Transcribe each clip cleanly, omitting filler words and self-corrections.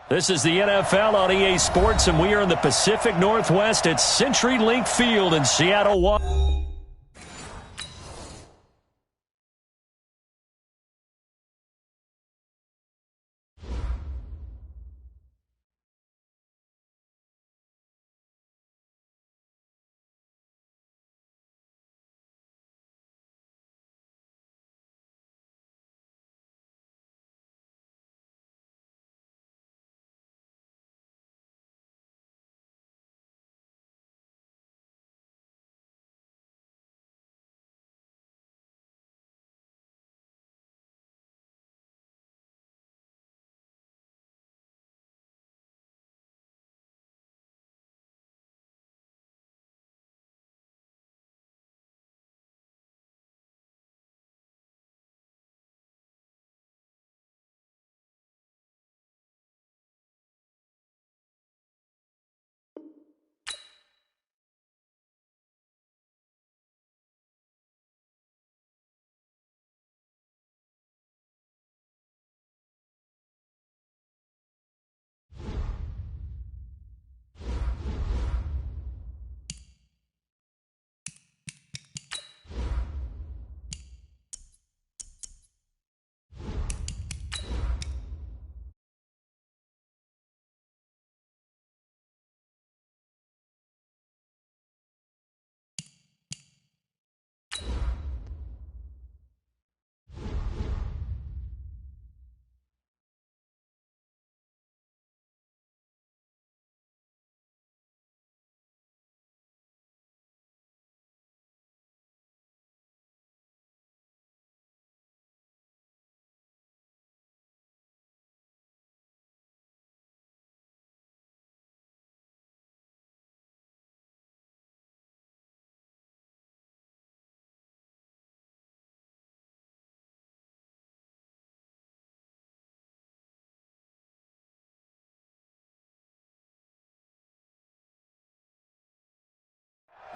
This is the NFL on EA Sports, and we are in the Pacific Northwest at CenturyLink Field in Seattle, Washington.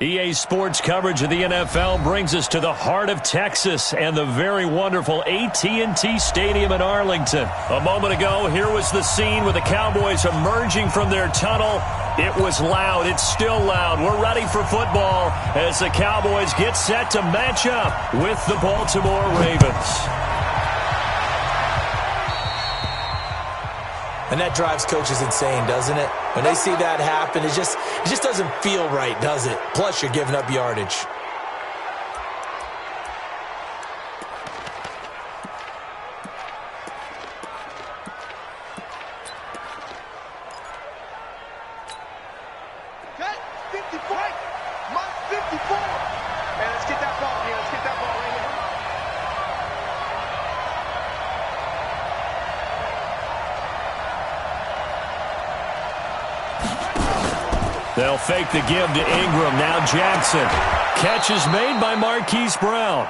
EA Sports coverage of the NFL brings us to the heart of Texas and the very wonderful AT&T Stadium in Arlington. A moment ago, here was the scene with the Cowboys emerging from their tunnel. It was loud. It's still loud. We're ready for football as the Cowboys get set to match up with the Baltimore Ravens. And that drives coaches insane, doesn't it? When they see that happen, it just doesn't feel right, does it? Plus, you're giving up yardage. Okay, 54. Mark 54. Man, let's get that ball here. Let's get that ball right here. They'll fake the give to Ingram. Now Jackson. Catch is made by Marquise Brown.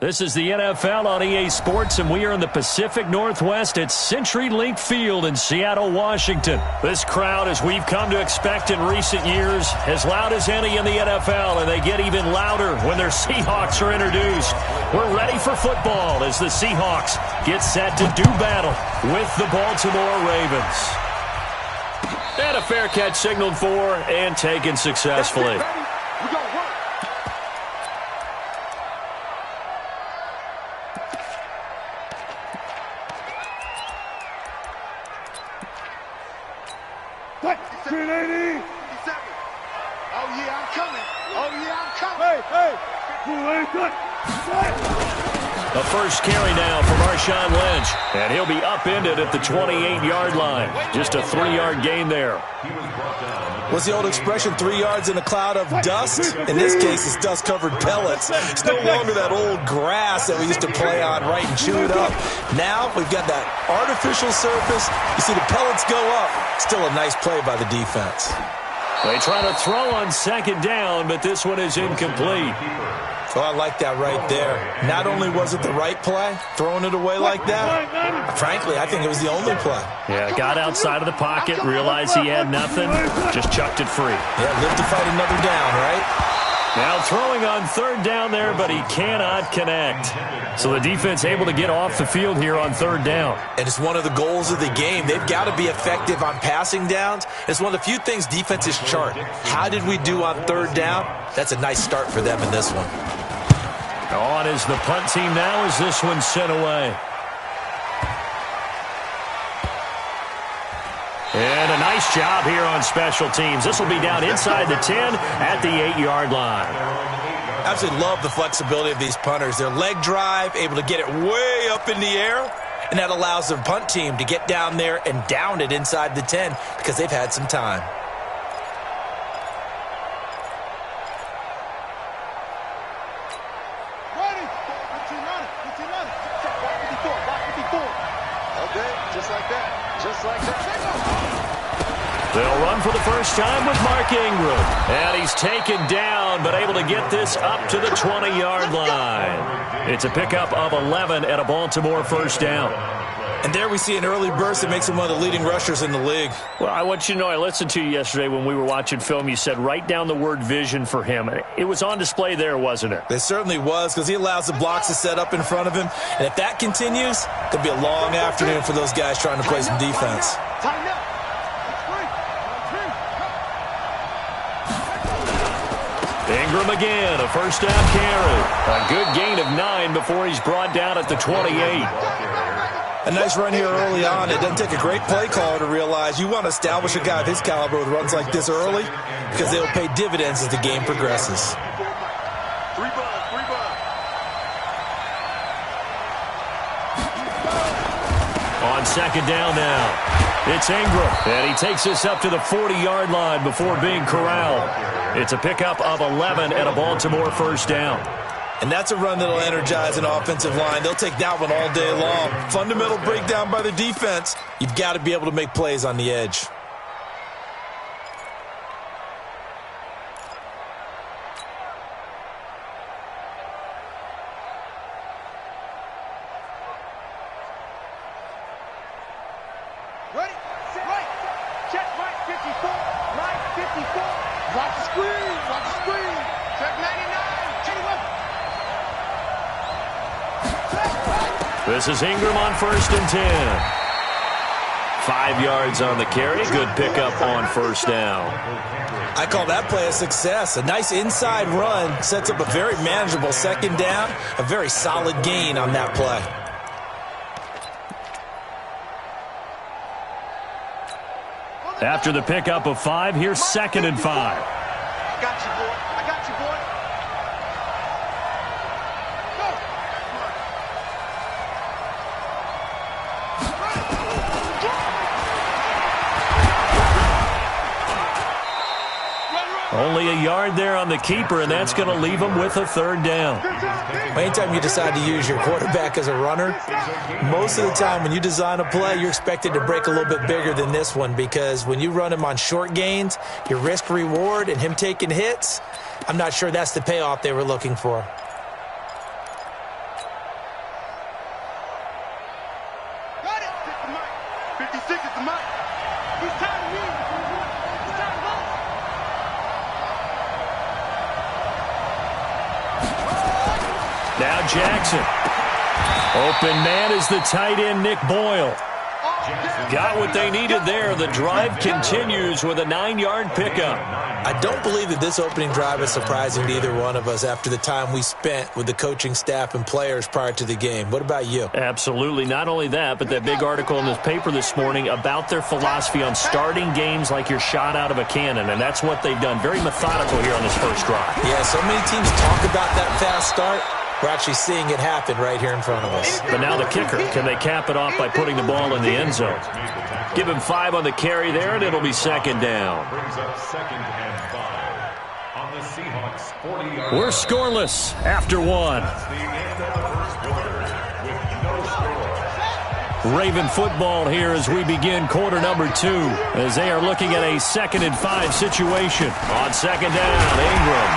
This is the NFL on EA Sports, and we are in the Pacific Northwest at CenturyLink Field in Seattle, Washington. This crowd, as we've come to expect in recent years, as loud as any in the NFL, and they get even louder when their Seahawks are introduced. We're ready for football as the Seahawks get set to do battle with the Baltimore Ravens. And a fair catch signaled for and taken successfully. The first carry now for Marshawn Lynch, and he'll be upended at the 28-yard line. Just a 3-yard gain there. What's the old expression, 3 yards in a cloud of dust? In this case, it's dust-covered pellets. It's no longer that old grass that we used to play on, right, and chew it up. Now we've got that artificial surface. You see the pellets go up. Still a nice play by the defense. They try to throw on second down, but this one is incomplete. Oh, I like that right there. Not only was it the right play, throwing it away like that, frankly, I think it was the only play. Yeah, got outside of the pocket, realized he had nothing, just chucked it free. Yeah, live to fight another down, right? Now throwing on third down there, but he cannot connect. So the defense able to get off the field here on third down. And it's one of the goals of the game. They've got to be effective on passing downs. It's one of the few things defenses chart. How did we do on third down? That's a nice start for them in this one. On is the punt team now as this one's sent away. And a nice job here on special teams. This will be down inside the 10 at the 8-yard line. Absolutely love the flexibility of these punters. Their leg drive, able to get it way up in the air, and that allows the punt team to get down there and down it inside the 10 because they've had some time. They'll run for the first time with Mark Ingram. And he's taken down, but able to get this up to the 20-yard line. It's a pickup of 11 at a Baltimore first down. And there we see an early burst that makes him one of the leading rushers in the league. Well, I want you to know, I listened to you yesterday when we were watching film. You said write down the word vision for him. It was on display there, wasn't it? It certainly was, because he allows the blocks to set up in front of him. And if that continues, it could be a long afternoon for those guys trying to play some defense. Ingram again, a first down carry. A good gain of 9 before he's brought down at the 28. A nice run here early on. It doesn't take a great play caller to realize you want to establish a guy of his caliber with runs like this early because they'll pay dividends as the game progresses. On second down now, it's Ingram, and he takes this up to the 40-yard line before being corralled. It's a pickup of 11 at a Baltimore first down. And that's a run that'll energize an offensive line. They'll take that one all day long. Fundamental breakdown by the defense. You've got to be able to make plays on the edge. Ready, set, right, check, right 54, right 54, watch the screen, check 99, check 11. This is Ingram on first and 10. 5 yards on the carry, good pickup on first down. I call that play a success. A nice inside run sets up a very manageable second down, a very solid gain on that play. After the pickup of 5, here's second and 5. I got you, boy. I got you, boy. Only a yard there on the keeper, and that's going to leave him with a third down. Anytime you decide to use your quarterback as a runner, most of the time when you design a play, you're expected to break a little bit bigger than this one because when you run him on short gains, your risk-reward and him taking hits, I'm not sure that's the payoff they were looking for. 56 is the mic. He's tired of me. He's tired of us. Now Jackson. Open man is the tight end, Nick Boyle. Got what they needed there. The drive continues with a 9-yard pickup. I don't believe that this opening drive is surprising to either one of us after the time we spent with the coaching staff and players prior to the game. What about you? Absolutely. Not only that, but that big article in this paper this morning about their philosophy on starting games like you're shot out of a cannon, and that's what they've done. Very methodical here on this first drive. Yeah, so many teams talk about that fast start. We're actually seeing it happen right here in front of us. But now the kicker. Can they cap it off by putting the ball in the end zone? Give him 5 on the carry there, and it'll be second down. We're scoreless after 1. Raven football here as we begin quarter number 2, as they are looking at a 2nd and 5 situation. On second down, Ingram.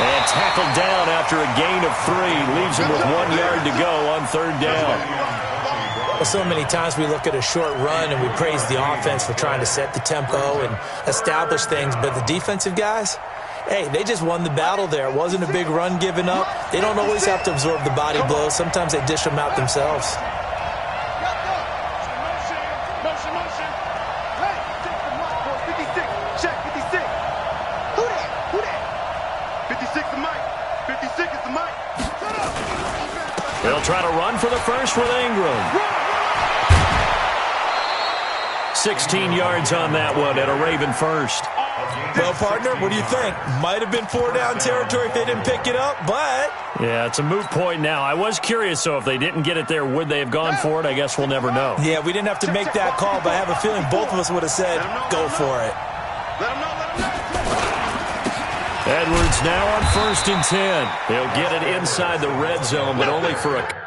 And tackled down after a gain of 3. Leaves him with 1 yard to go on third down. Well, so many times we look at a short run and we praise the offense for trying to set the tempo and establish things. But the defensive guys, hey, they just won the battle there. It wasn't a big run given up. They don't always have to absorb the body blows. Sometimes they dish them out themselves. They'll try to run for the first with Ingram. 16 yards on that one at a Raven first. Well, partner, what do you think? Might have been 4-down territory if they didn't pick it up, but... Yeah, it's a moot point now. I was curious, so if they didn't get it there, would they have gone for it? I guess we'll never know. Yeah, we didn't have to make that call, but I have a feeling both of us would have said, go for it. Edwards now on 1st and 10. He'll get it inside the red zone, but only for a...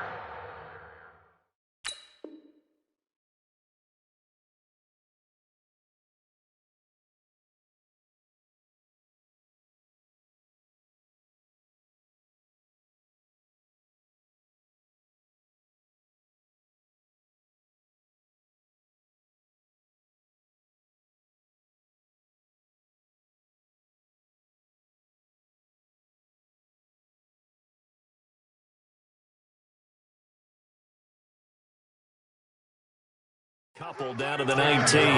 Couple down to the 19. 2 yards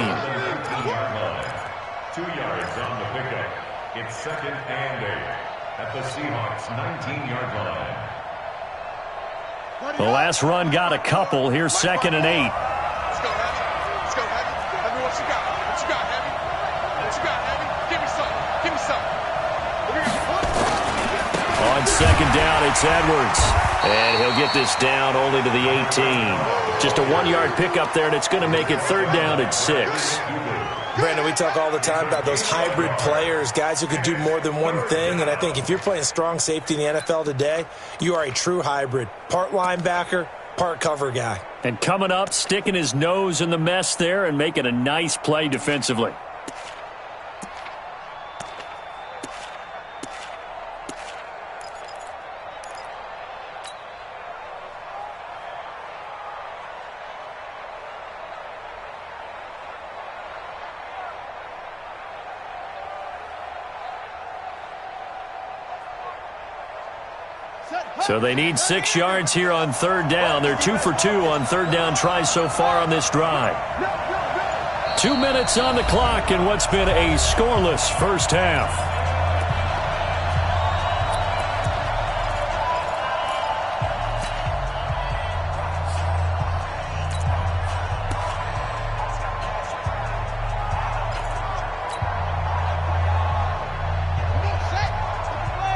on the pickup. It's 2nd and 8 at the Seahawks' 19-yard line. The last run got a couple. Here's 2nd and 8. Let's go, Heavy. Let's go, Heavy. Heavy, what you got? What you got, Heavy? What you got, Heavy? Give me something. Give me something. On 2nd down, it's Edwards. And he'll get this down only to the 18. Just a 1-yard pickup there, and it's going to make it 3rd down at 6. Brandon, we talk all the time about those hybrid players, guys who could do more than one thing. And I think if you're playing strong safety in the NFL today, you are a true hybrid. Part linebacker, part cover guy. And coming up, sticking his nose in the mess there and making a nice play defensively. So they need 6 yards here on 3rd down. They're 2 for 2 on 3rd down tries so far on this drive. 2 minutes on the clock in what's been a scoreless first half.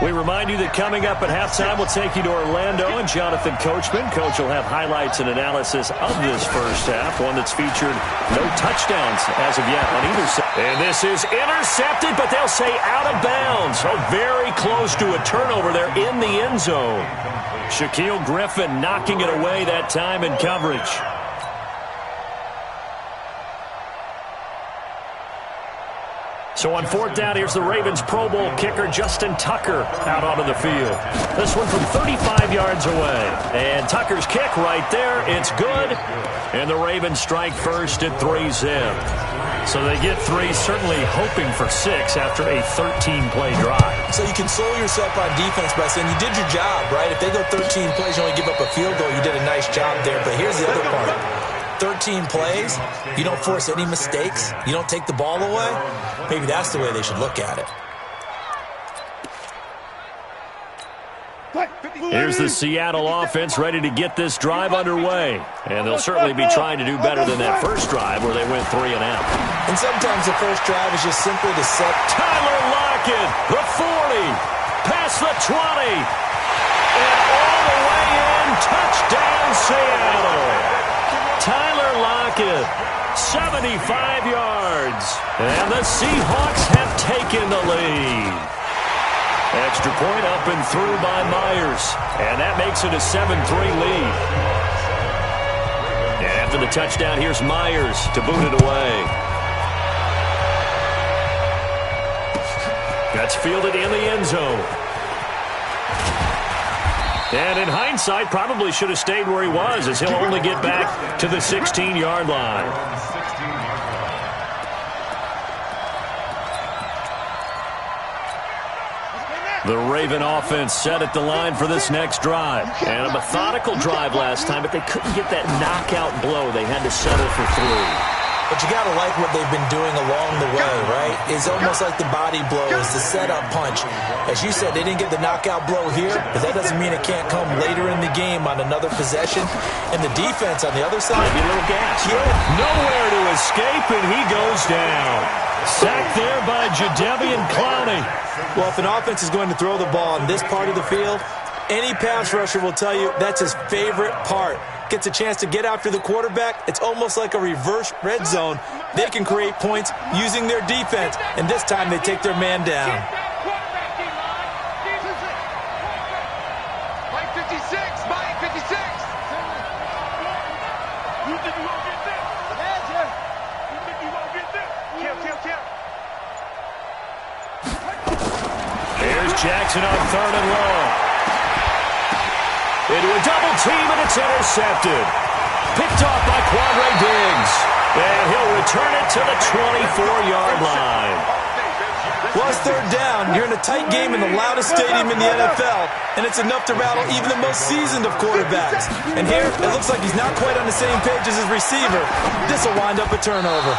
We remind you that coming up at halftime, we'll take you to Orlando and Jonathan Coachman. Coach will have highlights and analysis of this first half, one that's featured no touchdowns as of yet on either side. And this is intercepted, but they'll say out of bounds. So very close to a turnover there in the end zone. Shaquille Griffin knocking it away that time in coverage. So on 4th down, here's the Ravens Pro Bowl kicker Justin Tucker out onto the field. This one from 35 yards away. And Tucker's kick right there. It's good. And the Ravens strike first at 3-zip. So they get 3, certainly hoping for 6 after a 13-play drive. So you console yourself on defense by saying you did your job, right? If they go 13 plays, you only give up a field goal, you did a nice job there. But here's the other part. 13 plays, you don't force any mistakes, you don't take the ball away. Maybe that's the way they should look at it. Here's the Seattle offense ready to get this drive underway. And they'll certainly be trying to do better than that first drive where they went 3 and out. And sometimes the first drive is just simply to set. Tyler Lockett, the 40, past the 20, and all the way in, touchdown Seattle. Tyler Lockett, 75 yards, and the Seahawks have taken the lead. Extra point up and through by Myers, and that makes it a 7-3 lead. And after the touchdown, here's Myers to boot it away. That's fielded in the end zone. And in hindsight, probably should have stayed where he was, as he'll only get back to the 16-yard line. The Raven offense set at the line for this next drive. And a methodical drive last time, but they couldn't get that knockout blow. They had to settle for 3. But you got to like what they've been doing along the way, right? It's almost like the body blows, the setup punch. As you said, they didn't get the knockout blow here, but that doesn't mean it can't come later in the game on another possession. And the defense on the other side, maybe a little gas. Yeah. Nowhere to escape, and he goes down. Sacked there by Jadeveon Clowney. Well, if an offense is going to throw the ball in this part of the field, any pass rusher will tell you that's his favorite part. Gets a chance to get after the quarterback. It's almost like a reverse red zone. They can create points using their defense, and this time they take their man down. Mike 56, Mike 56. You think you won't get this? You think you won't get this? Kill. Here's Jackson on 3rd and long. Into a double team, and it's intercepted. Picked off by Quandre Diggs. And he'll return it to the 24-yard line. Well, it's 3rd down. You're in a tight game in the loudest stadium in the NFL, and it's enough to rattle even the most seasoned of quarterbacks. And here, it looks like he's not quite on the same page as his receiver. This will wind up a turnover.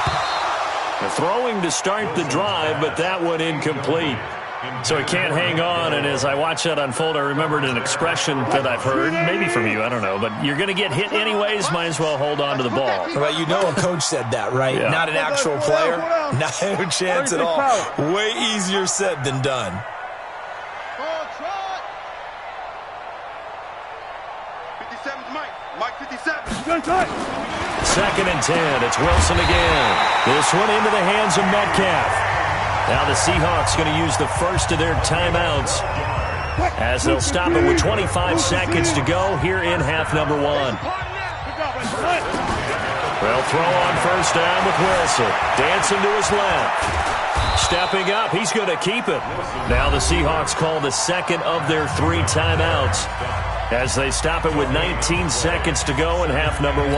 Throwing to start the drive, but that one incomplete. So he can't hang on, and as I watch that unfold, I remembered an expression that I've heard, maybe from you, I don't know, but you're going to get hit anyways, might as well hold on to the ball. Well, you know a coach said that, right? Yeah. Not an actual player. No chance at all. Way easier said than done. 57's Mike 57. 2nd and 10. It's Wilson again. This one into the hands of Metcalf. Now the Seahawks going to use the first of their timeouts as they'll stop it with 25 seconds to go here in half number 1. They'll throw on 1st down with Wilson. Dancing to his left. Stepping up, he's going to keep it. Now the Seahawks call the second of their 3 timeouts as they stop it with 19 seconds to go in half number 1.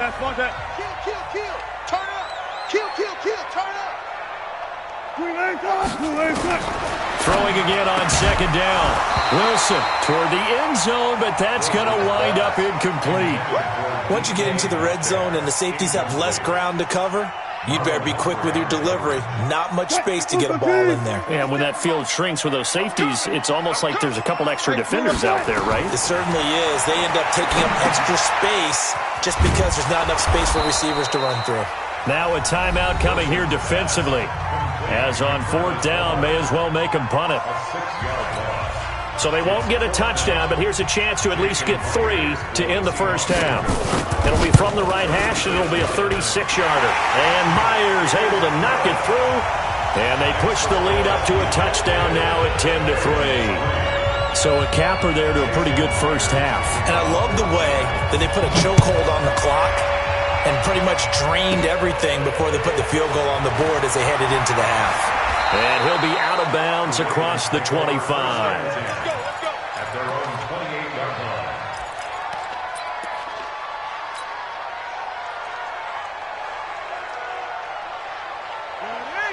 Kill. Turn up. Kill. Turn up. Throwing again on 2nd down. Wilson toward the end zone, but that's going to wind up incomplete. Once you get into the red zone and the safeties have less ground to cover, you'd better be quick with your delivery. Not much space to get a ball in there. Yeah, when that field shrinks with those safeties, it's almost like there's a couple extra defenders out there, right? It certainly is. They end up taking up extra space just because there's not enough space for receivers to run through. Now a timeout coming here defensively. As on 4th down, may as well make them punt it. So they won't get a touchdown, but here's a chance to at least get 3 to end the first half. It'll be from the right hash, and it'll be a 36-yarder. And Myers able to knock it through, and they push the lead up to a touchdown now at 10-3. So a capper there to a pretty good first half. And I love the way that they put a chokehold on the clock. and pretty much drained everything before they put the field goal on the board as they headed into the half. And he'll be out of bounds across the 25. At their own 28-yard line.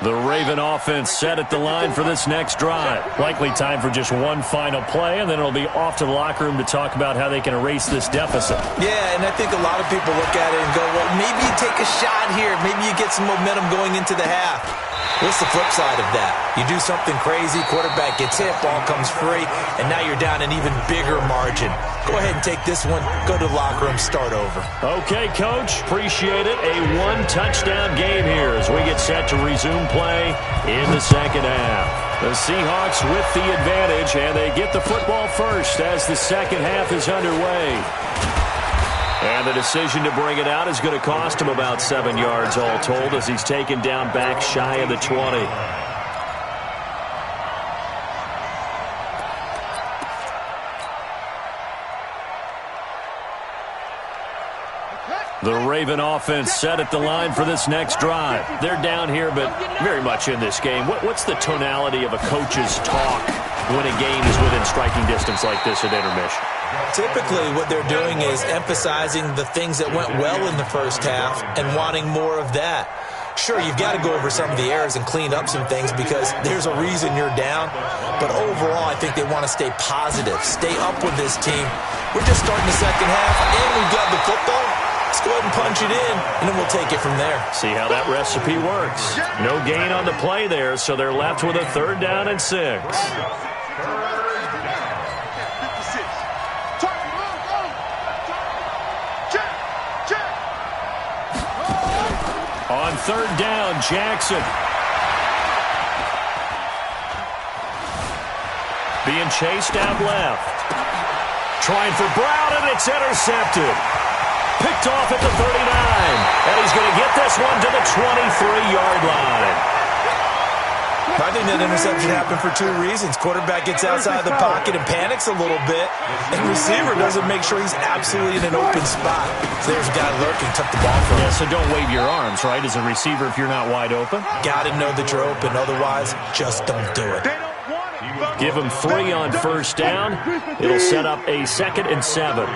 The Raven offense set at the line for this next drive. Likely time for just one final play, and then it'll be off to the locker room to talk about how they can erase this deficit. Yeah, and I think a lot of people look at it and go, well, maybe you take a shot here. Maybe you get some momentum going into the half. What's the flip side of that? You do something crazy, quarterback gets hit, ball comes free, and now you're down an even bigger margin. Go ahead and take this one, go to the locker room, start over. Okay, Coach, appreciate it. A one-touchdown game here as we get set to resume play in the second half. The Seahawks with the advantage, and they get the football first as the second half is underway. And the decision to bring it out is going to cost him about 7 yards all told as he's taken down back shy of the 20. The Raven offense set at the line for this next drive. They're down here, but very much in this game. What's the tonality of a coach's talk when a game is within striking distance like this at intermission? Typically, what they're doing is emphasizing the things that went well in the first half and wanting more of that. Sure, you've got to go over some of the errors and clean up some things because there's a reason you're down. But overall, I think they want to stay positive, stay up with this team. We're just starting the second half, and we've got the football. Let's go ahead and punch it in, and then we'll take it from there. See how that recipe works. No gain on the play there, so they're left with a 3rd down and 6. On 3rd down, Jackson. Being chased out left. Trying for Brown, and it's intercepted. Picked off at the 39. And he's going to get this one to the 23-yard line. I think that interception happened for 2 reasons. Quarterback gets outside the pocket and panics a little bit, and receiver doesn't make sure he's absolutely in an open spot. So there's a guy lurking, took the ball from him. Yeah, so don't wave your arms, right, as a receiver if you're not wide open? Got to know that you're open. Otherwise, just don't do it. Give him 3 on 1st down. It'll set up a 2nd and 7.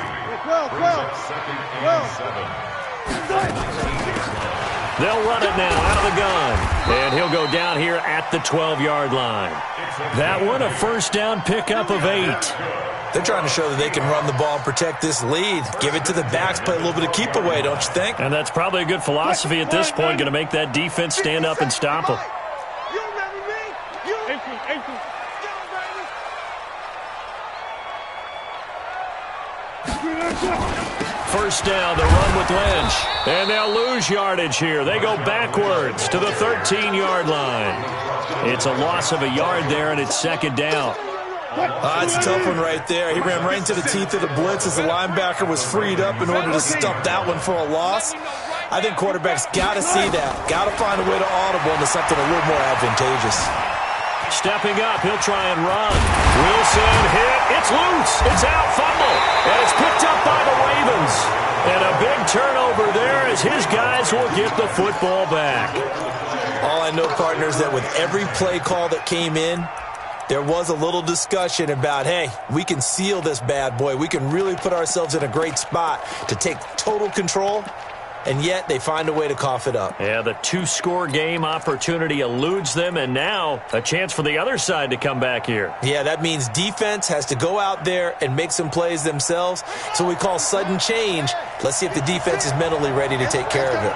They'll run it now out of the gun. And he'll go down here at the 12-yard line. That one, a 1st down pickup of 8. They're trying to show that they can run the ball and protect this lead. Give it to the backs, play a little bit of keep away, don't you think? And that's probably a good philosophy at this point, going to make that defense stand up and stop them. First down, the run with Lynch. And they'll lose yardage here. They go backwards to the 13-yard line. It's a loss of a yard there, and it's 2nd down. It's a tough one right there. He ran right into the teeth of the blitz as the linebacker was freed up in order to stop that one for a loss. I think quarterbacks got to see that. Got to find a way to audible into something a little more advantageous. Stepping up, he'll try and run. Wilson hit. It's loose. It's out, fumble. And it's picked up by the Ravens. And a big turnover there as his guys will get the football back. All I know, partners, that with every play call that came in, there was a little discussion about, hey, we can seal this bad boy. We can really put ourselves in a great spot to take total control. And yet they find a way to cough it up. Yeah, the 2-score game opportunity eludes them, and now a chance for the other side to come back here. Yeah, that means defense has to go out there and make some plays themselves. So we call sudden change. Let's see if the defense is mentally ready to take care of it.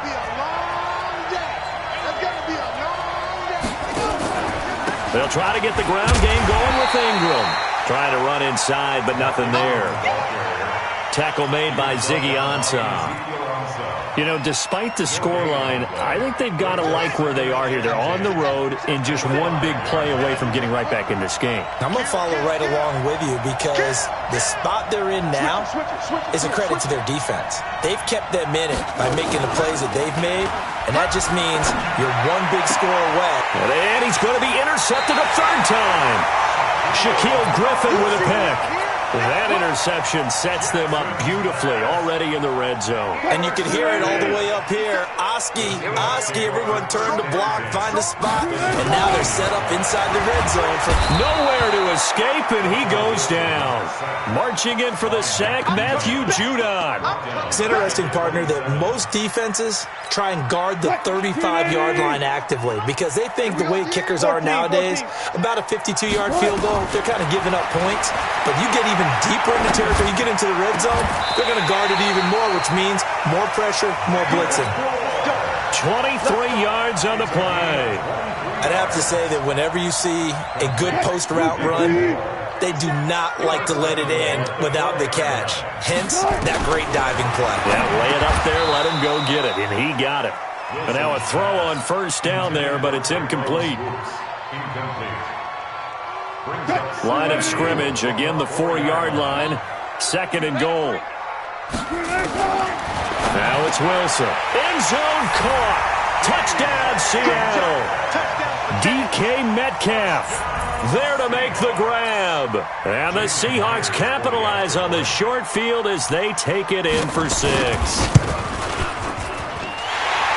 They'll try to get the ground game going with Ingram. Trying to run inside, but nothing there. Tackle made by Ziggy Ansah. You know, despite the scoreline, I think they've got to like where they are here. They're on the road and just one big play away from getting right back in this game. I'm going to follow right along with you because the spot they're in now is a credit to their defense. They've kept them in it by making the plays that they've made, and that just means you're one big score away. And he's going to be intercepted a 3rd time. Shaquille Griffin with a pick. That interception sets them up beautifully already in the red zone. And you can hear it all the way up here. Oski, everyone turn to block, find a spot, and now they're set up inside the red zone. Nowhere to escape, and he goes down. Marching in for the sack, Matthew Judon. It's interesting, partner, that most defenses try and guard the 35-yard line actively because they think the way kickers are nowadays, about a 52-yard field goal, they're kind of giving up points. But you get even deeper into territory, you get into the red zone, they're going to guard it even more, which means more pressure, more blitzing. 23 yards on the play. I'd have to say that whenever you see a good post route run, they do not like to let it end without the catch. Hence, that great diving play. Yeah, lay it up there, let him go get it, and he got it. And now a throw on first down there, but it's incomplete. Line of scrimmage, again the 4-yard line. Second and goal. Now it's Wilson. End zone caught. Touchdown, Seattle. DK Metcalf there to make the grab. And the Seahawks capitalize on the short field as they take it in for 6.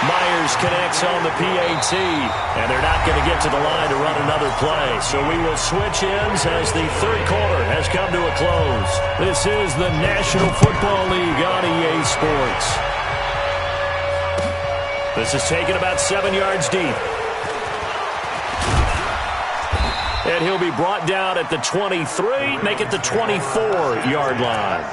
Myers connects on the PAT, and they're not going to get to the line to run another play. So we will switch ends as the third quarter has come to a close. This is the National Football League on EA Sports. This is taken about 7 yards deep. And he'll be brought down at the 23, make it the 24-yard line.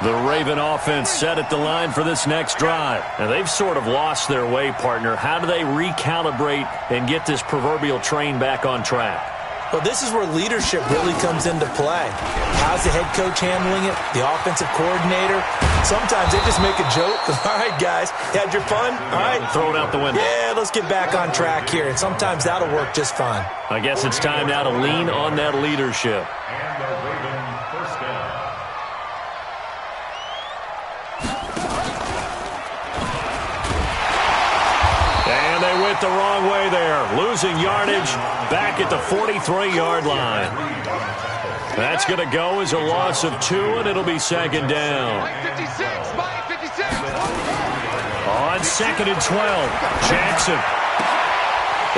The Raven offense set at the line for this next drive. And they've sort of lost their way, partner. How do they recalibrate and get this proverbial train back on track? Well, this is where leadership really comes into play. How's the head coach handling it? The offensive coordinator? Sometimes they just make a joke. All right, guys, had your fun? All right. Throw it out the window. Yeah, let's get back on track here. And sometimes that'll work just fine. I guess it's time now to lean on that leadership. And the Raven first down. And they went the wrong way there. Losing yardage back at the 43-yard line. That's going to go as a loss of 2, and it'll be second down. On second and 12, Jackson.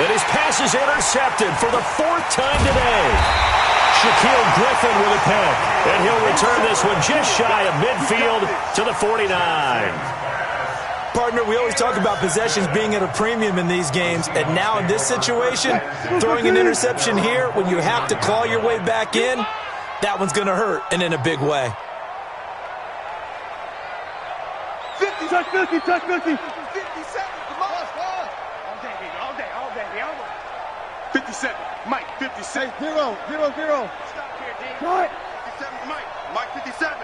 And his pass is intercepted for the 4th time today. Shaquille Griffin with a pick. And he'll return this one just shy of midfield to the 49. Partner, we always talk about possessions being at a premium in these games, and now in this situation, throwing an interception here when you have to claw your way back in, that one's going to hurt, and in a big way. 50, touch 50, touch 50. 57, come on. All day, baby, all day, all day. 57, Mike, 57. 0, 0, 0. Stop here, D. What? 57, Mike, 57.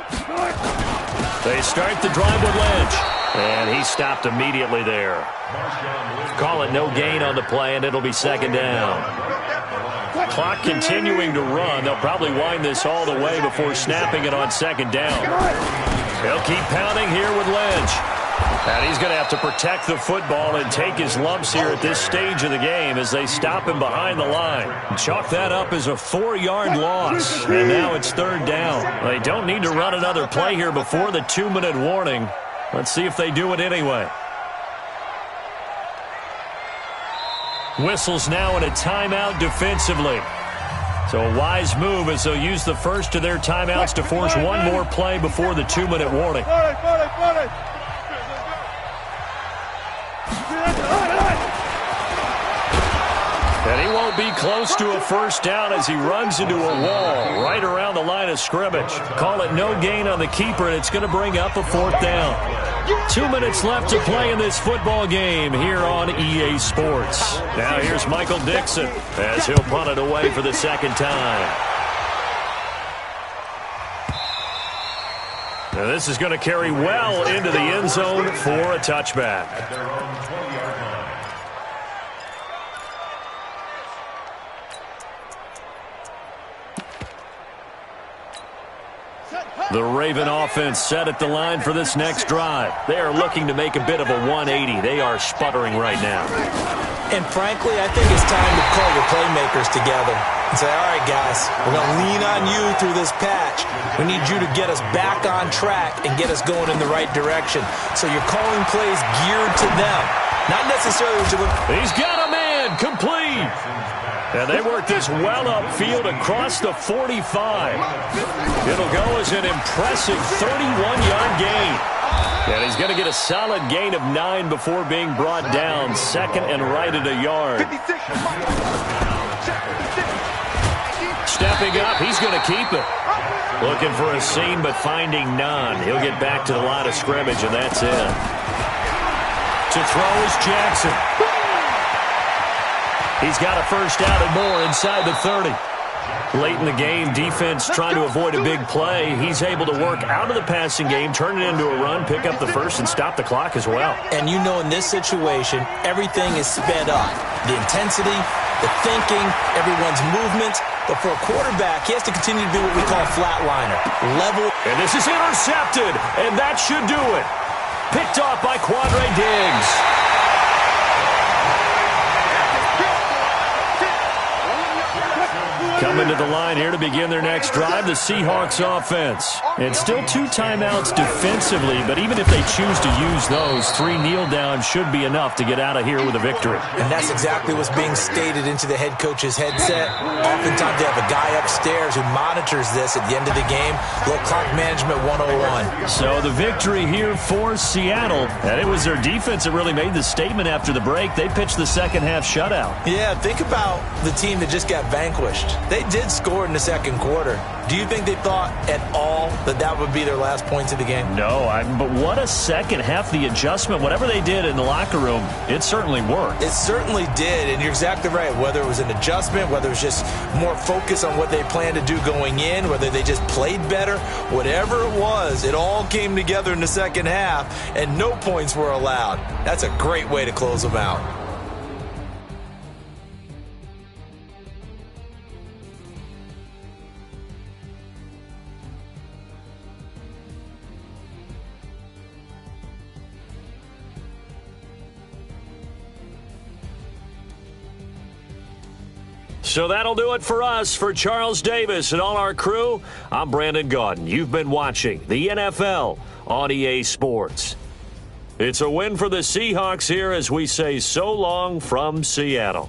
They start the drive with Lynch. And he stopped immediately there. Call it no gain on the play, and it'll be second down. Clock continuing to run. They'll probably wind this all the way before snapping it on second down. They'll keep pounding here with Lynch. And he's going to have to protect the football and take his lumps here at this stage of the game as they stop him behind the line. Chalk that up as a 4-yard loss. And now it's third down. They don't need to run another play here before the 2-minute warning. Let's see if they do it anyway. Whistles now in a timeout defensively. So a wise move as they'll use the first of their timeouts to force one more play before the 2-minute warning. And he won't be close to a first down as he runs into a wall right around the line of scrimmage. Call it no gain on the keeper, and it's going to bring up a 4th down. 2 minutes left to play in this football game here on EA Sports. Now here's Michael Dixon as he'll punt it away for the second time. Now this is going to carry well into the end zone for a touchback. At their own 20-yard line. The Raven offense set at the line for this next drive. They are looking to make a bit of a 180. They are sputtering right now. And frankly, I think it's time to call your playmakers together. and say, all right, guys, we're going to lean on you through this patch. We need you to get us back on track and get us going in the right direction. So you're calling plays geared to them, not necessarily what you look. He's got a man, complete. And they work this well upfield across the 45. It'll go as an impressive 31-yard gain. And he's going to get a solid gain of 9 before being brought down. Second and right at a yard. Stepping up, he's going to keep it. Looking for a seam, but finding none. He'll get back to the line of scrimmage, and that's it. To throw is Jackson. He's got a first down and more inside the 30. Late in the game, defense trying to avoid a big play. He's able to work out of the passing game, turn it into a run, pick up the first, and stop the clock as well. And you know in this situation, everything is sped up. The intensity, the thinking, everyone's movements. But for a quarterback, he has to continue to do what we call flatliner. Level. And this is intercepted, and that should do it. Picked off by Quandre Diggs. Coming to the line here to begin their next drive, the Seahawks offense. And still 2 timeouts defensively, but even if they choose to use those, 3 kneel downs should be enough to get out of here with a victory. And that's exactly what's being stated into the head coach's headset. Oftentimes they have a guy upstairs who monitors this at the end of the game. Little clock management 101. So the victory here for Seattle, and it was their defense that really made the statement after the break. They pitched the second half shutout. Yeah, think about the team that just got vanquished. They did score in the second quarter. Do you think they thought at all that that would be their last points of the game? No, but what a second half. The adjustment, whatever they did in the locker room, it certainly worked. It certainly did, and you're exactly right. Whether it was an adjustment, whether it was just more focus on what they planned to do going in, whether they just played better, whatever it was, it all came together in the second half, and no points were allowed. That's a great way to close them out. So that'll do it for us. For Charles Davis and all our crew, I'm Brandon Gaudin. You've been watching the NFL on EA Sports. It's a win for the Seahawks here as we say so long from Seattle.